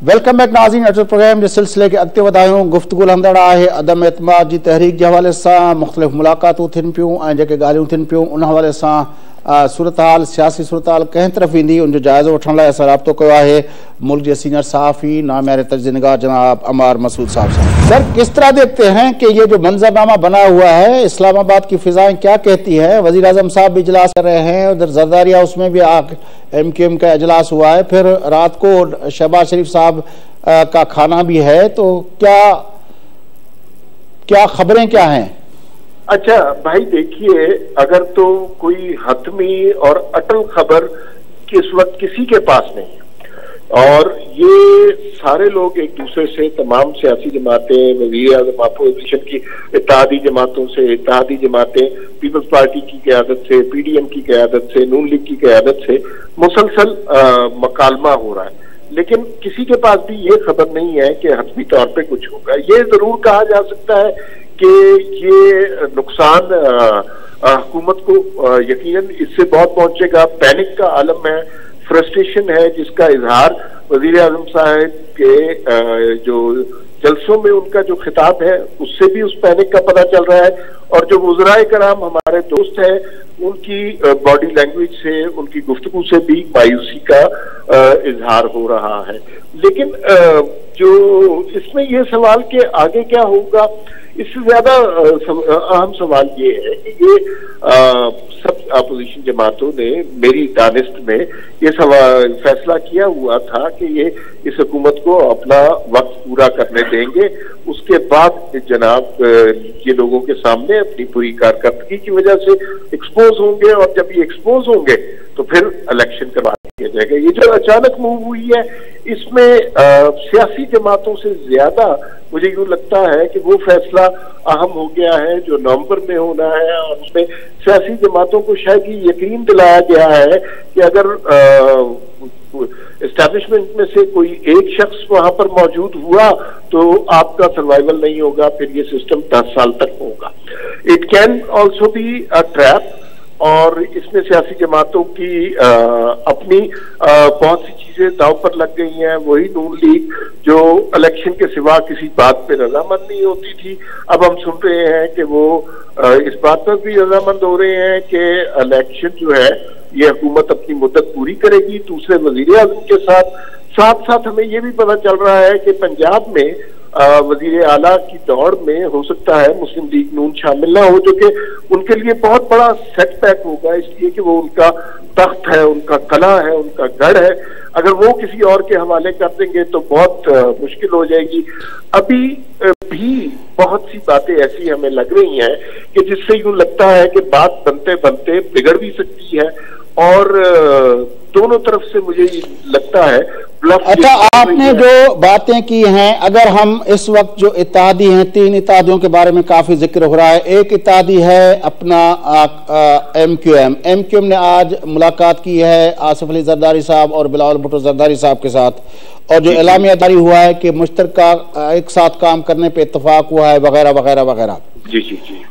Welcome back नाज़रीन। अटल programme जे सिलसिले के अॻिते वधायूं। गुफ़्तगू हलंदड़ आहे अदम एतमाद जी तहरीक जे हवाले सां। मुख़्तलिफ़ मुलाक़ातूं थियनि पियूं ऐं जेके ॻाल्हियूं थियनि पियूं उन हवाले सां सूरत हाल सियासी सूरत हाल कंहिं तरफ़ ईंदी उनजो जाइज़ो वठण लाइ असां राब्तो कयो आहे मुल्क के सीनियर सहाफ़ी नामियार तजज़िया जनाब अमार मसूद साहब से। सर, किस तरह देखते हैं कि ये जो मंजरनामा बना हुआ है, इस्लामाबाद की फिजाएं क्या कहती है? वज़ीर आज़म साहब भी इजलास कर रहे हैं, उधर जरदारी हाउस में भी MQM का इजलास हुआ है, फिर रात को शहबाज शरीफ साहब का खाना भी है, तो क्या खबरें क्या हैं? अच्छा भाई देखिए, अगर तो कोई हतमी और अटल खबर इस वक्त किसी के पास नहीं है और ये सारे लोग एक दूसरे से, तमाम सियासी जमातें, वज़ीर आज़म अपोजिशन की इत्तेहादी जमातों से, इत्तेहादी जमातें पीपल्स पार्टी की क़यादत से, PDM की क़यादत से, नून लीग की क़यादत से मुसलसल मकालमा हो रहा है, लेकिन किसी के पास भी ये खबर नहीं है कि हतमी तौर पे कुछ होगा। ये जरूर कहा जा सकता है कि ये नुकसान हुकूमत को यकीनन इससे बहुत पहुंचेगा। पैनिक का आलम है, फ्रस्ट्रेशन है, जिसका इजहार वज़ीर आज़म साहब के जो जलसों में उनका जो खिताब है उससे भी उस पैनिक का पता चल रहा है, और जो वज़राए कराम हमारे दोस्त हैं उनकी बॉडी लैंग्वेज से, उनकी गुफ्तगू से भी मायूसी का इजहार हो रहा है। लेकिन जो इसमें ये सवाल कि आगे क्या होगा, इससे ज्यादा अहम सवाल ये है कि ये सब अपोजिशन जमातों ने मेरी दानिस्त में ये फैसला किया हुआ था कि ये इस हुकूमत को अपना वक्त पूरा करने देंगे, उसके बाद जनाब ये लोगों के सामने अपनी पूरी कारकर्दगी की वजह से एक्सपोज होंगे, और जब ये एक्सपोज होंगे तो फिर इलेक्शन करवा दिया जाएगा। ये जो अचानक मूव हुई है, इसमें सियासी जमातों से ज्यादा मुझे यूँ लगता है कि वो फैसला अहम हो गया है जो नवंबर में होना है, और उसमें सियासी जमातों को शायद ये यकीन दिलाया गया है कि अगर एस्टैब्लिशमेंट में से कोई एक शख्स वहां पर मौजूद हुआ तो आपका सर्वाइवल नहीं होगा, फिर ये सिस्टम 10 साल तक होगा। It can also be a trap, और इसमें सियासी जमातों की अपनी बहुत सी चीजें दांव पर लग गई हैं। वही नून लीग जो इलेक्शन के सिवा किसी बात पे रजामंद नहीं होती थी, अब हम सुन रहे हैं कि वो इस बात पर भी रजामंद हो रहे हैं कि इलेक्शन जो है ये हुकूमत अपनी मुद्दत पूरी करेगी दूसरे वजीर आज़म के साथ। साथ साथ हमें ये भी पता चल रहा है कि पंजाब में वजीर आला की दौड़ में हो सकता है मुस्लिम लीग नून शामिल ना हो, जो कि उनके लिए बहुत बड़ा सेटबैक होगा, इसलिए कि वो उनका तख्त है, उनका कला है, उनका गढ़ है। अगर वो किसी और के हवाले कर देंगे तो बहुत मुश्किल हो जाएगी। अभी भी बहुत सी बातें ऐसी हमें लग रही हैं कि जिससे यूं लगता है कि बात बनते बनते बिगड़ भी सकती है, और दोनों तरफ से मुझे लगता है अच्छा, आपने जो बातें की हैं, अगर हम इस वक्त जो इत्तेहादी हैं, 3 इत्तेहादियों के बारे में काफी जिक्र हो रहा है। एक इत्तेहादी है अपना MQM ने आज मुलाकात की है आसिफ अली जरदारी साहब और बिलावल भुट्टो जरदारी साहब के साथ, और जो एलामिया जारी हुआ है कि मुश्तरका एक साथ काम करने पे इत्तेफाक हुआ है वगैरह वगैरह वगैरह। जी जी जी।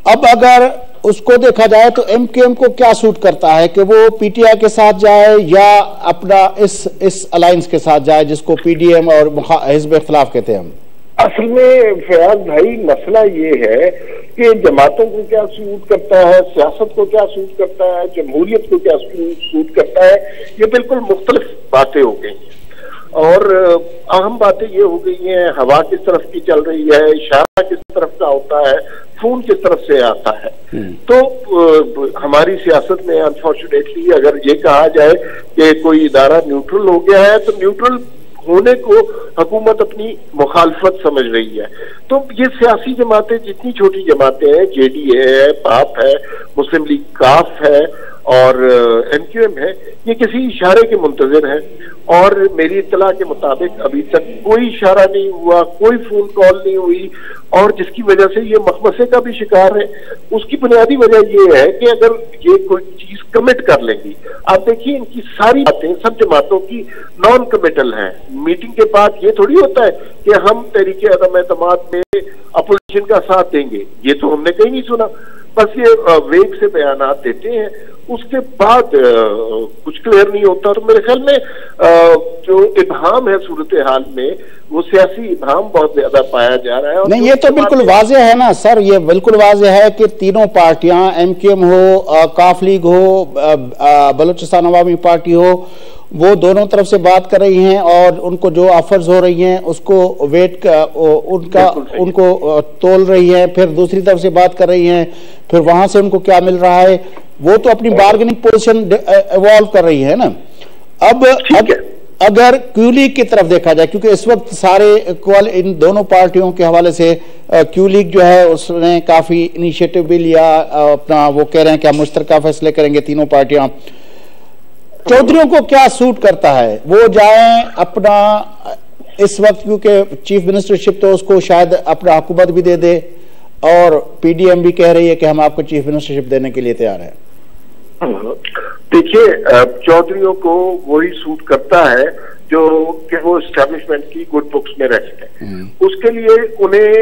अब अगर उसको देखा जाए तो MQM को क्या सूट करता है कि वो PTI के साथ जाए या अपना इस अलायंस के साथ जाए जिसको PDM और हिज़्ब इख्तिलाफ कहते हैं हम? असल में फयाज भाई मसला ये है कि जमातों को क्या सूट करता है, सियासत को क्या सूट करता है, जमहूरियत को क्या सूट करता है, ये बिल्कुल मुख्तलिफ बातें हो गई हैं। और अहम बातें ये हो गई हैं, हवा किस तरफ की चल रही है, इशारा किस तरफ का होता है, खून किस तरफ से आता है। तो हमारी सियासत में अनफॉर्चुनेटली अगर ये कहा जाए कि कोई इदारा न्यूट्रल हो गया है, तो न्यूट्रल होने को हुकूमत अपनी मुखालफत समझ रही है। तो ये सियासी जमातें, जितनी छोटी जमातें हैं, JDA है, पाप है, मुस्लिम लीग काफ है और MQM है, ये किसी इशारे के मुंतजिर हैं, और मेरी इत्तला के मुताबिक अभी तक कोई इशारा नहीं हुआ, कोई फोन कॉल नहीं हुई, और जिसकी वजह से ये मखमसे का भी शिकार है। उसकी बुनियादी वजह ये है कि अगर ये कोई चीज कमिट कर लेंगी, आप देखिए इनकी सारी बातें सब जमातों की नॉन कमिटल हैं। मीटिंग के बाद ये थोड़ी होता है कि हम तहरीक अदम एतमाद में अपोजिशन का साथ देंगे, ये तो हमने कहीं नहीं सुना। बस ये वेग से बयानात देते हैं, उसके बाद कुछ क्लियर नहीं होता। तो मेरे ख्याल में जो इबहम है सूरत हाल में, वो सियासी इबहम बहुत ज्यादा पाया जा रहा है। नहीं, ये तो बिल्कुल वाज़ेह है ना सर, ये बिल्कुल वाज़ेह है कि तीनों पार्टियां, MQM हो, काफ लीग हो, बलूचिस्तान अवामी पार्टी हो, वो दोनों तरफ से बात कर रही हैं और उनको जो ऑफर्स हो रही हैं उसको उनको तोल रही हैं, फिर दूसरी तरफ से बात कर रही हैं, फिर वहां से उनको क्या मिल रहा है, वो तो अपनी बार्गेनिंग पोजीशन इवॉल्व कर रही है ना। अब अगर क्यू लीग की तरफ देखा जाए, क्योंकि इस वक्त सारे इन दोनों पार्टियों के हवाले से क्यू लीग जो है उसने काफी इनिशिएटिव भी लिया अपना, वो कह रहे हैं कि हम मुश्तरका फैसले करेंगे तीनों पार्टियां। चौधरियों को क्या सूट करता है, वो जाएं अपना इस वक्त, क्योंकि चीफ मिनिस्टरशिप तो उसको शायद अपना हुकूमत भी दे दे और PDM भी कह रही है कि हम आपको चीफ मिनिस्टरशिप देने के लिए तैयार हैं। देखिए, चौधरियों को वही सूट करता है जो कि वो एस्टेब्लिशमेंट की गुड बुक्स में रहते हैं। उसके लिए उन्हें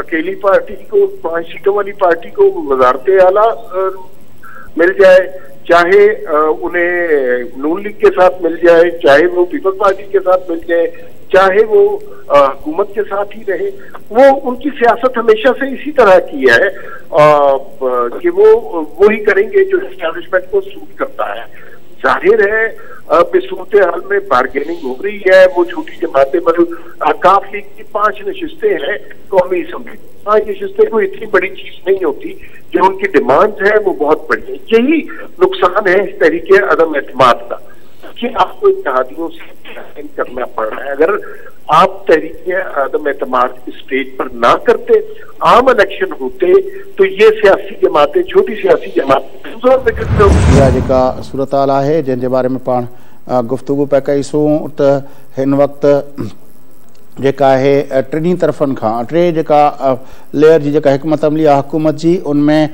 अकेली पार्टी को, 5 सीटों वाली पार्टी को वज़ारत आला मिल जाए, चाहे उन्हें नून लीग के साथ मिल जाए, चाहे वो पीपल्स पार्टी के साथ मिल जाए, चाहे वो हुकूमत के साथ ही रहे, वो उनकी सियासत हमेशा से इसी तरह की है कि वो ही करेंगे जो एस्टैब्लिशमेंट को सूट करता है। जाहिर है इस सूरत हाल में बार्गेनिंग हो रही है। वो छोटी जमातें, मतलब काफ लीग की 5 नशिस्तें हैं कौमी असम्बली, 5 नशिस्तें कोई इतनी बड़ी चीज नहीं होती, जो उनकी डिमांड है वो बहुत बड़ी है। यही नुकसान है इस तरीके अदम एतमाद का कि आपको इत्तेहादियों से करना पड़ रहा है। अगर आप तहरीक अदम एतमाद स्टेज पर ना करते, आम इलेक्शन होते, तो ये सियासी जमातें, छोटी सियासी जमातें जेका सूरत हाल है जिन बारे में पाण गुफ्तगू पे कईसूं, त हिन वक्त जेका है टिनी तरफ़न खां टे जेका लेयर जी जेका हिकमत अमली आहे हुकूमत जी, उनमें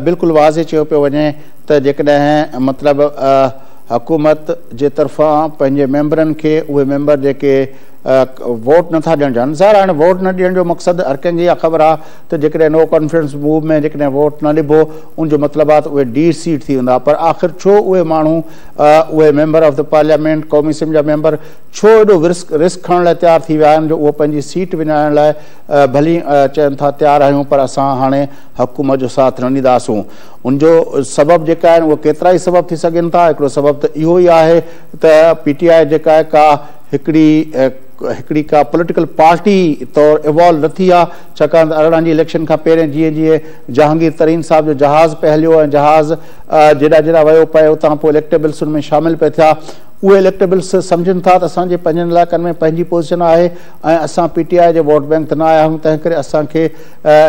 बिल्कुल वाज़े चयो पियो वञे त जेकॾहिं मतलब हुकूमत जे तरफ़ां पंहिंजे मेंबरनि खे उहे मेंबर जेके वोट नथा ॾियणु चाहिनि, ज़ाहिर हाणे वोट न ॾियण जो मक़सदु हर कंहिंजी इहा ख़बर आहे त जेकॾहिं नो कॉन्फ्रेंस मूव में जेकॾहिं वोट न ॾिबो, उनजो मतिलबु आहे त उहे डी सीट थी वेंदा। पर आख़िर छो उहे माण्हू, उहे मेंबर ऑफ द पार्लियामेंट, क़ौमी असम्बली जा मेंबर छो एॾो रिस्क खणण लाइ तयारु थी विया आहिनि जो उहो पंहिंजी सीट विञाइण लाइ भली चवनि था तयारु आहियूं, पर असां हाणे हुकूमत जो साथ न ॾींदासूं। उनजो सबबु जेका आहिनि उहे केतिरा ई सबबु थी सघनि था। हिकिड़ो सबबु त इहो ई आहे त PTI जेका आहे का हिकिड़ी का पॉलिटिकल पार्टी तौर इवॉल्व न थी आहे, छाकाणि त 18 जी इलेक्शन खां पहिरियों जीअं जीअं जहांगीर तरीन साहब जो जहाज़ पे हलियो ऐं जहाज़ जेॾा जेॾा वियो पए उतां पोइ इलेक्टेबल्स उन में शामिल पिया थिया, उहे इलेक्टेबल्स सम्झनि था त असांजे पंहिंजनि इलाइक़नि में पंहिंजी पोज़ीशन आहे ऐं असां PTI जे वोट बैंक त न आया आहियूं, तंहिं करे असांखे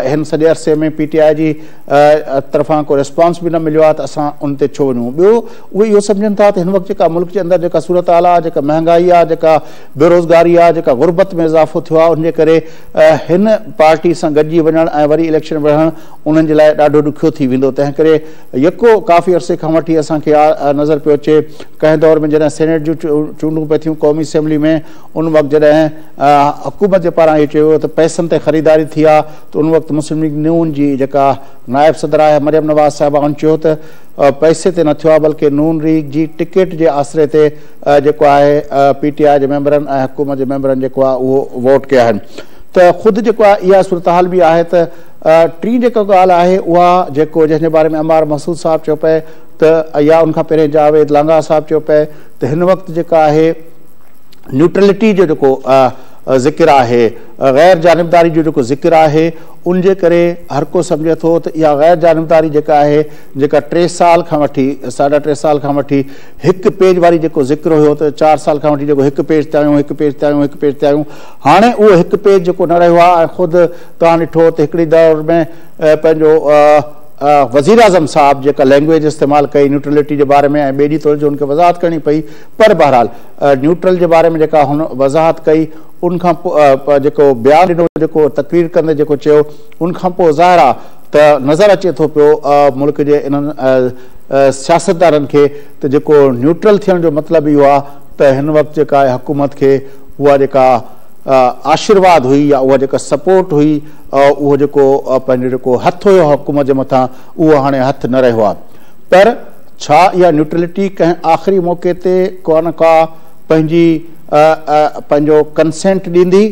हिन सॼे अरसे में PTI जी तरफ़ां को रिस्पॉन्स बि न मिलियो आहे त असां उन ते छो वञूं। ॿियो उहे इहो सम्झनि था त हिन वक़्तु जेका मुल्क जे अंदरि जेका सूरत हाल आहे, जेका महांगाई आहे, जेका बेरोज़गारी आहे, जेका गुरबत में इज़ाफ़ो थियो आहे, उनजे करे हिन पार्टी सां गॾिजी वञणु ऐं वरी इलेक्शन विढ़णु उन्हनि जे लाइ ॾाढो ॾुखियो थी वेंदो। तंहिं करे यको काफ़ी अरसे खां वठी असांखे नज़र पियो अचे कंहिं दौर में जॾहिं सेनेट जूं चूंडूं पियूं थियूं क़ौमी असम्बली में, उन वक़्तु जॾहिं हुकूमत जे पारां इहो चयो त पैसनि ते ख़रीदारी थी आहे, त उन वक़्तु मुस्लिम लीग नून जी जेका नायब सदर आहे मरियम नवाज़ साहिबा, उन चयो त पैसे ते न थियो आहे, बल्कि नून लीग जी टिकट जे आसरे ते जेको आहे PTI जे मेंबरनि ऐं हुकूमत जे मेंबरनि जेको आहे उहो वोट कया आहिनि। त ख़ुदि जेको आहे इहा सूरत हाल बि आहे त टी जेका ॻाल्हि आहे उहा जेको जंहिंजे बारे में अमार मसूद साहिबु चयो पए त, या उनखां पहिरियों जावेद लांगा साहिबु चयो पए त हिन वक़्तु जेका आहे न्यूट्रलिटी जो जेको ज़िक्र आहे, गैर जानिबदारी जो जेको ज़िक्र आहे, उनजे करे हर को सम्झे थो त इहा गैर जानिबदारी जेका आहे, जेका 3 साल खां वठी 3.5 साल खां वठी हिकु पेज वारी जेको ज़िक्र हुयो त 4 साल खां वठी जेको हिकु पेज ते आहियूं, हिकु पेज ते आहियूं, हिकु पेज ते आहियूं, हाणे उहो हिकु पेज जेको न रहियो आहे। ऐं ख़ुदि तव्हां ॾिठो त हिकिड़ी दौर में पंहिंजो वज़ीर आज़म साहब जेका लैंग्वेज इस्तेमालु कई न्यूट्रलिटी जे बारे में ऐं ॿिए ॾींहुं तौर जो उनखे वज़ाहत करणी पई, पर बहरहाल न्यूट्रल जे बारे में जेका हुन वज़ाहत कई, उनखां पोइ जेको बयानु ॾिनो, जेको तक़रीर कंदे जेको चयो, उनखां पोइ ज़ाहिर आहे त नज़र अचे थो पियो मुल्क जे इन्हनि सियासतदाननि खे त जेको न्यूट्रल थियण जो मतिलबु इहो आहे त हिन वक़्तु जेका आहे हुकूमत खे उहा जेका आशीर्वाद हुई या उहा जेका सपोर्ट हुई उहो जेको पंहिंजो जेको हथु हुयो हुकूमत जे मथां उहो हाणे हथु न रहियो आहे। पर छा इहा न्यूट्रलिटी कंहिं आख़िरी मौक़े ते कोन का पंहिंजो कंसेंट ॾींदी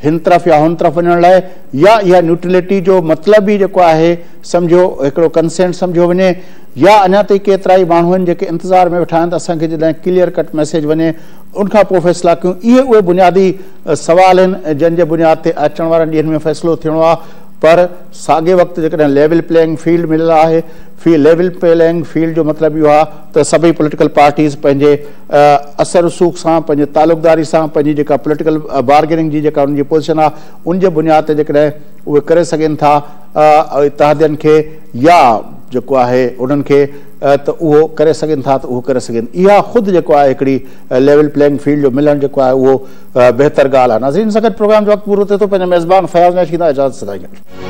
हिन तरफ़ या हुन तरफ़ वञण लाइ, या इहा न्यूट्रलिटी जो मतिलबु ई जेको आहे सम्झो हिकिड़ो कंसेंट सम्झो वञे, या अञा ताईं केतिरा ई माण्हू आहिनि जेके इंतज़ार में वेठा आहिनि त असांखे जॾहिं क्लियर कट मैसेज वञे उनखां पोइ फ़ैसिला कयूं। इहे उहे बुनियादी सवाल आहिनि जंहिंजे बुनियाद ते अचण वारनि ॾींहंनि में फ़ैसिलो थियणो आहे। पर साॻे वक़्तु जेकॾहिं लेवल प्लेइंग फील्ड मिलियल आहे, लेवल प्लेइंग फील्ड जो मतिलबु इहो आहे त सभई पॉलिटिकल पार्टीज़ पंहिंजे असर रसूख़ सां, पंहिंजे तालुकदारी सां, पंहिंजी जेका पॉलिटिकल बार्गेनिंग जी जेका उनजी पोज़ीशन आहे उन जे बुनियाद ते जेकॾहिं उहे करे सघनि था इत्तेहादियुनि खे या जेको आहे उन्हनि खे त उहो करे सघनि था त उहो करे सघनि। इहा ख़ुदि जेको आहे हिकिड़ी लेवल प्लेइंग फील्ड जो मिलणु जेको आहे उहो बहितर ॻाल्हि आहे। नाज़रीन, सां गॾु प्रोग्राम जो वक़्तु पूरो थिए थो। पंहिंजे मेज़बान फयाज़ नशीदा इजाज़त सदाईं।